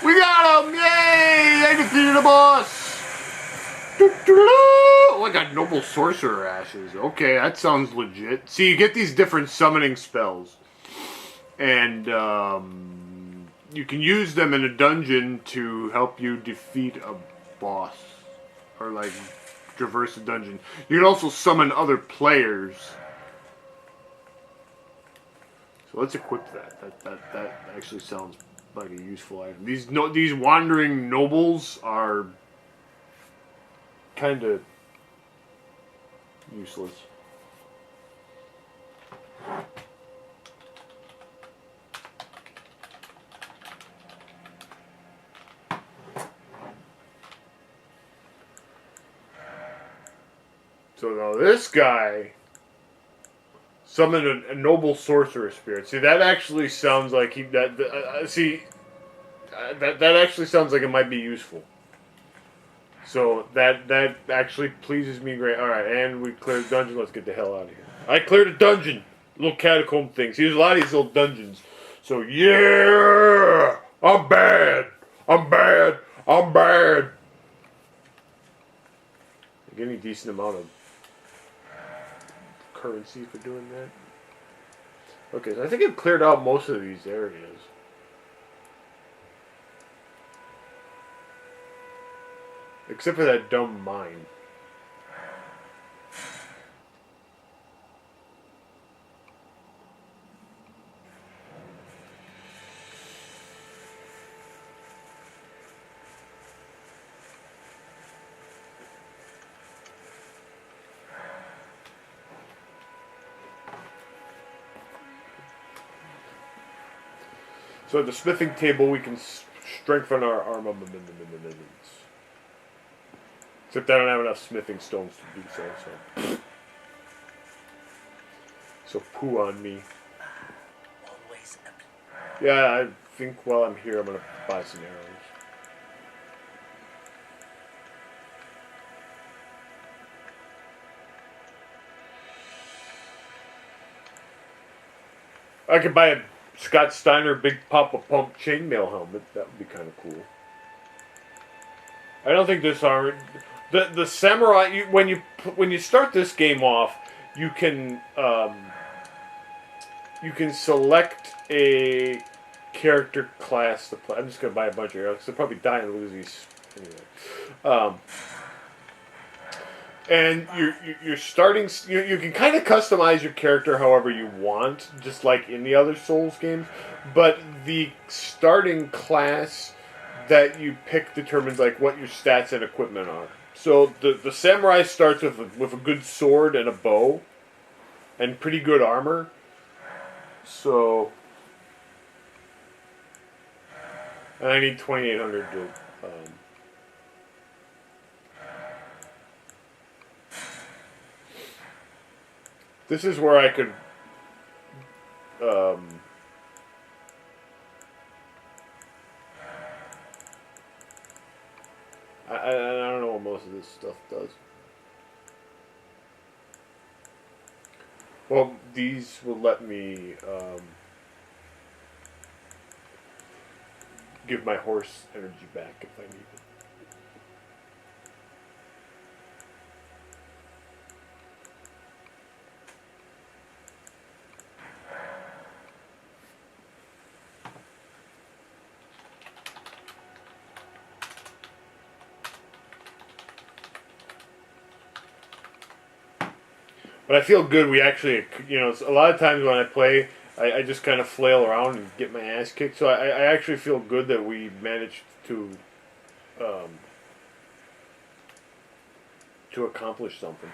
We got him! Yay! I defeated a boss! Oh, I got Noble Sorcerer Ashes. Okay, that sounds legit. See, you get these different summoning spells. And, you can use them in a dungeon to help you defeat a boss. Or, like, traverse a dungeon. You can also summon other players. So let's equip that. That actually sounds like a useful item. These wandering nobles are kind of useless. So now this guy summoned a noble sorcerer spirit. See, that actually sounds like that actually sounds like it might be useful. So that actually pleases me great. All right, and we cleared the dungeon. Let's get the hell out of here. I cleared a dungeon. Little catacomb thing. See, there's a lot of these little dungeons. So yeah, I'm bad. I'm bad. I'm bad. I get any decent amount of currency for doing that. Okay, so I think I've cleared out most of these areas. Except for that dumb mine. So at the smithing table, we can strengthen our armaments. Except I don't have enough smithing stones to do so. So poo on me. Always Yeah, I think while I'm here, I'm gonna buy some arrows. I could buy a Scott Steiner Big Papa Pump chainmail helmet. That would be kind of cool. I don't think this armor, the samurai. When you start this game off, you can select a character class to play. I'm just gonna buy a bunch of arrows. I'll probably die and lose these anyway. And you're starting. You can kind of customize your character however you want, just like in the other Souls games. But the starting class that you pick determines like what your stats and equipment are. So the samurai starts with a good sword and a bow, and pretty good armor. So, and I need 2,800 to. This is where I could. I don't know what most of this stuff does. Well, these will let me give my horse energy back if I need it. But I feel good. We actually, a lot of times when I play, I just kind of flail around and get my ass kicked. So I actually feel good that we managed to accomplish something.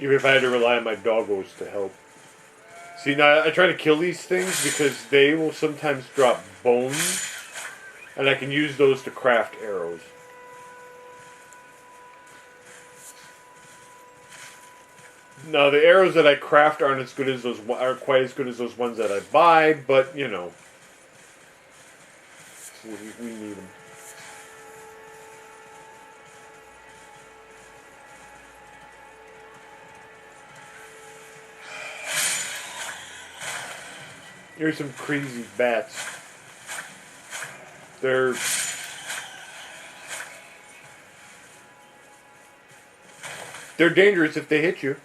Even if I had to rely on my doggos to help. See, now I try to kill these things because they will sometimes drop bones. And I can use those to craft arrows. Now the arrows that I craft aren't quite as good as those ones that I buy, but we need them. Here's some crazy bats. They're dangerous if they hit you.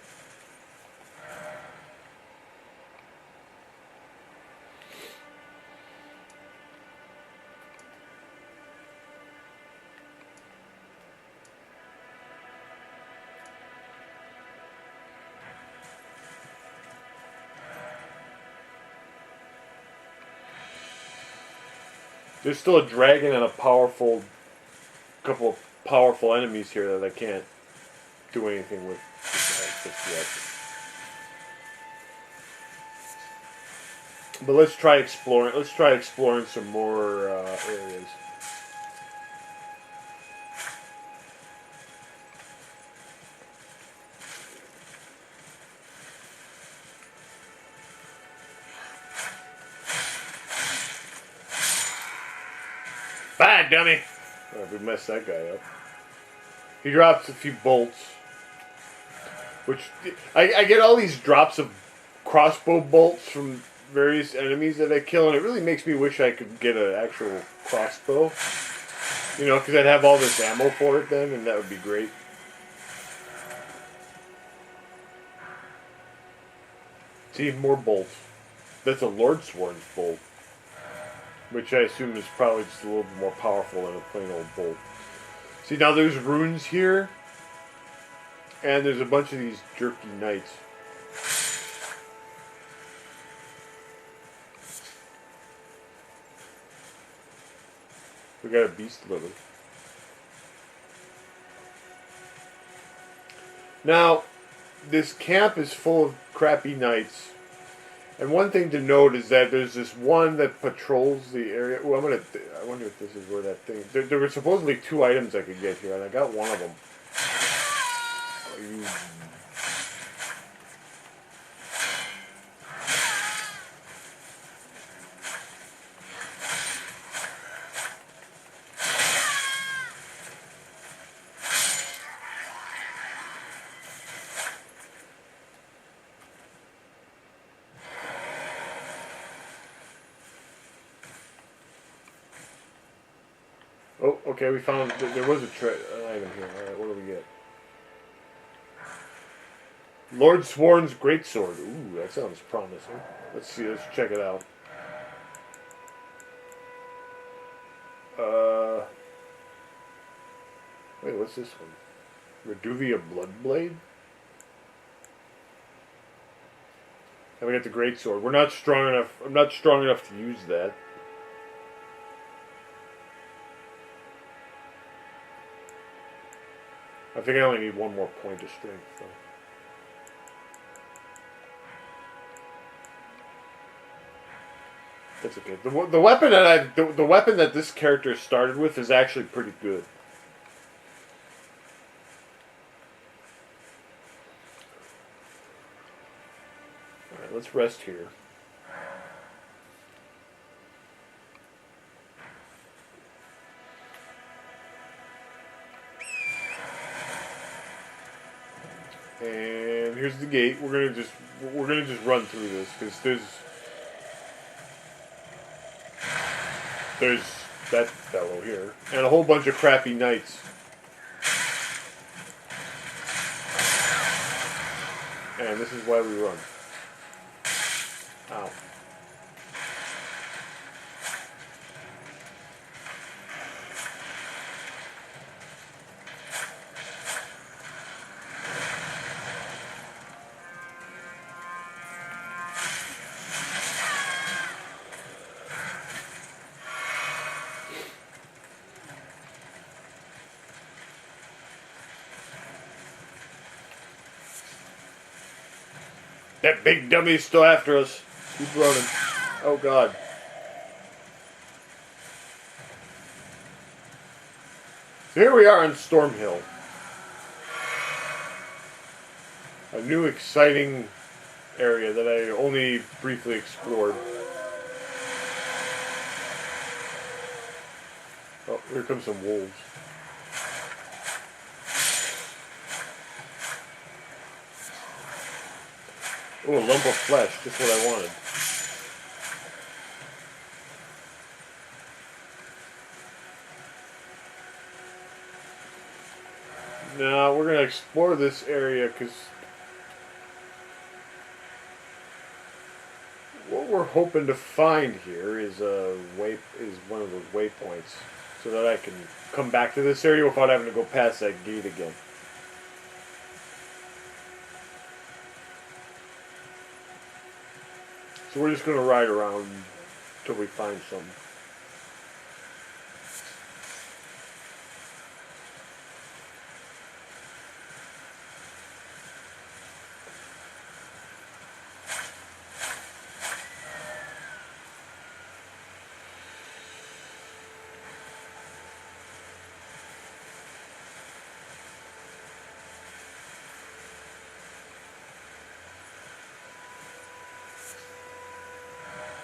There's still a dragon and a couple of powerful enemies here that I can't do anything with just yet. But let's try exploring. Let's try exploring some more areas. Bye, dummy. Oh, we messed that guy up. He drops a few bolts. Which, I get all these drops of crossbow bolts from various enemies that I kill, and it really makes me wish I could get an actual crossbow. You know, because I'd have all this ammo for it then, and that would be great. See, more bolts. That's a Lord Sworn's bolt. Which I assume is probably just a little bit more powerful than a plain old bolt. See, now there's runes here. And there's a bunch of these jerky knights. We got a beast liver. Now, this camp is full of crappy knights. And one thing to note is that there's this one that patrols the area. Oh, I wonder if this is where that thing. There were supposedly 2 items I could get here, and I got one of them. Oh, okay, we found, there was an item here. Alright, what do we get? Lord Sworn's Greatsword. Ooh, that sounds promising. Let's see, let's check it out. Wait, what's this one? Reduvia Bloodblade? And we got the Greatsword. We're not strong enough, I'm not strong enough to use that. I think I only need 1 more point of strength, though. That's okay. The weapon that the weapon that this character started with is actually pretty good. All right, let's rest here. And here's the gate. We're gonna just run through this because there's that fellow here and a whole bunch of crappy knights. And this is why we run. Ow. That big dummy's still after us. Keep running. Oh, God. So here we are on Storm Hill. A new exciting area that I only briefly explored. Oh, here come some wolves. Oh, a lump of flesh, just what I wanted. Now we're gonna explore this area because what we're hoping to find here is one of those waypoints, so that I can come back to this area without having to go past that gate again. So we're just going to ride around until we find something.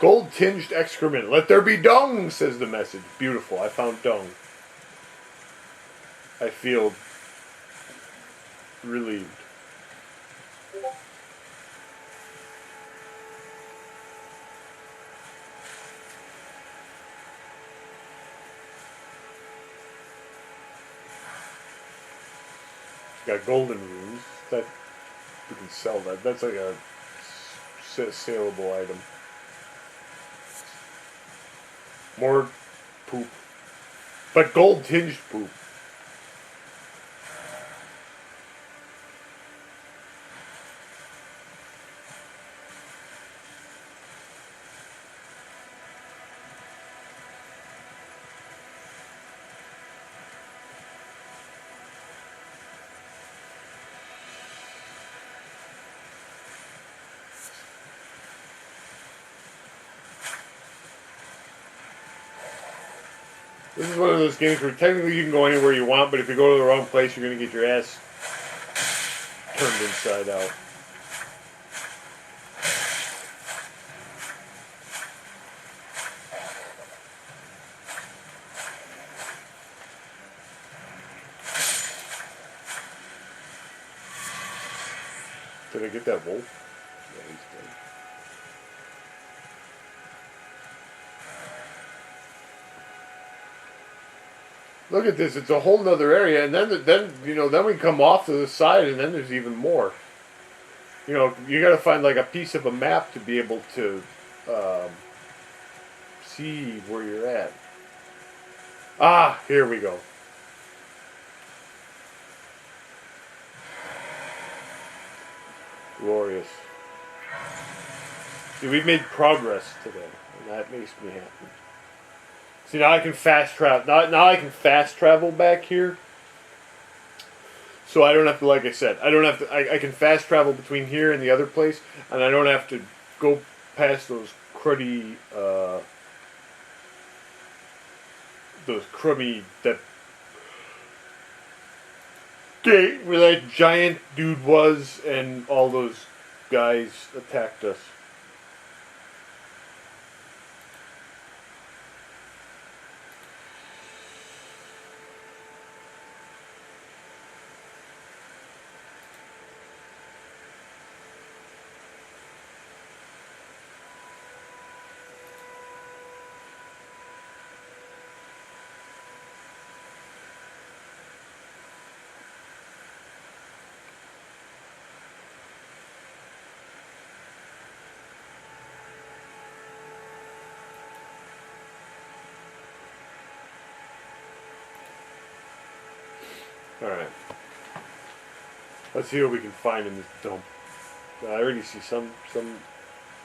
Gold-tinged excrement. Let there be dung, says the message. Beautiful. I found dung. I feel relieved. Got golden runes. That we can sell that. That's like a saleable item. More poop. But gold tinged poop. This is one of those games where technically you can go anywhere you want, but if you go to the wrong place, you're going to get your ass turned inside out. Did I get that wolf? Yeah, he's dead. Look at this, it's a whole nother area, and then we come off to the side, and then there's even more. You know, you gotta find like a piece of a map to be able to see where you're at. Ah, here we go. Glorious. See, we've made progress today, and that makes me happy. See, now I can fast travel. Now I can fast travel back here. So I don't have to, like I said, I don't have to. I can fast travel between here and the other place, and I don't have to go past those crummy that gate where that giant dude was, and all those guys attacked us. Alright. Let's see what we can find in this dump. I already see some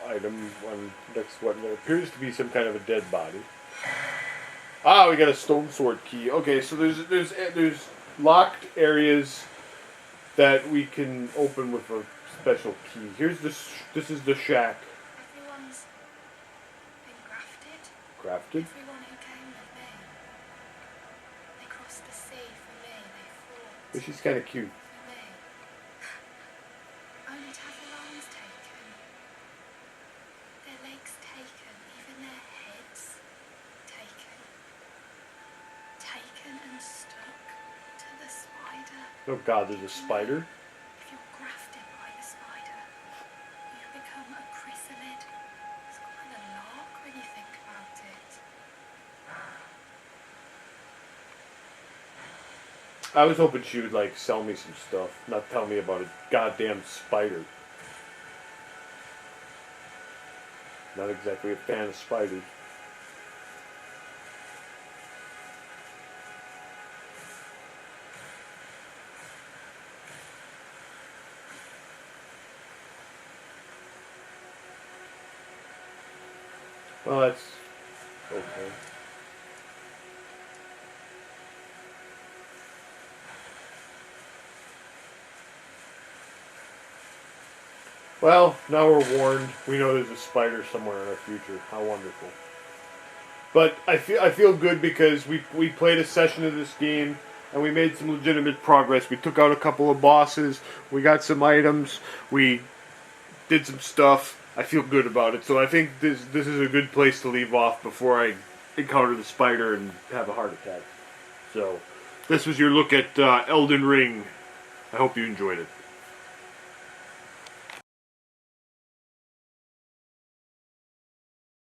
item on next one. There appears to be some kind of a dead body. Ah, we got a stone sword key. Okay, so there's locked areas that we can open with a special key. Here's this is the shack. Everyone's been grafted. Grafted? Everyone who came with me. They crossed the sea for me. They fought But she's kind of cute. for me. Only to have their arms taken. Their legs taken. Even their heads taken. Taken and stuck to the spider. Oh god, there's a spider. If you're grafted by the spider, you become a chrysalid. It's quite a lark when you think about it. I was hoping she would like sell me some stuff, not tell me about a goddamn spider. Not exactly a fan of spiders. Well, that's okay. Well, now we're warned. We know there's a spider somewhere in our future. How wonderful. But I feel good because we played a session of this game and we made some legitimate progress. We took out a couple of bosses. We got some items. We did some stuff. I feel good about it. So I think this is a good place to leave off before I encounter the spider and have a heart attack. So this was your look at Elden Ring. I hope you enjoyed it.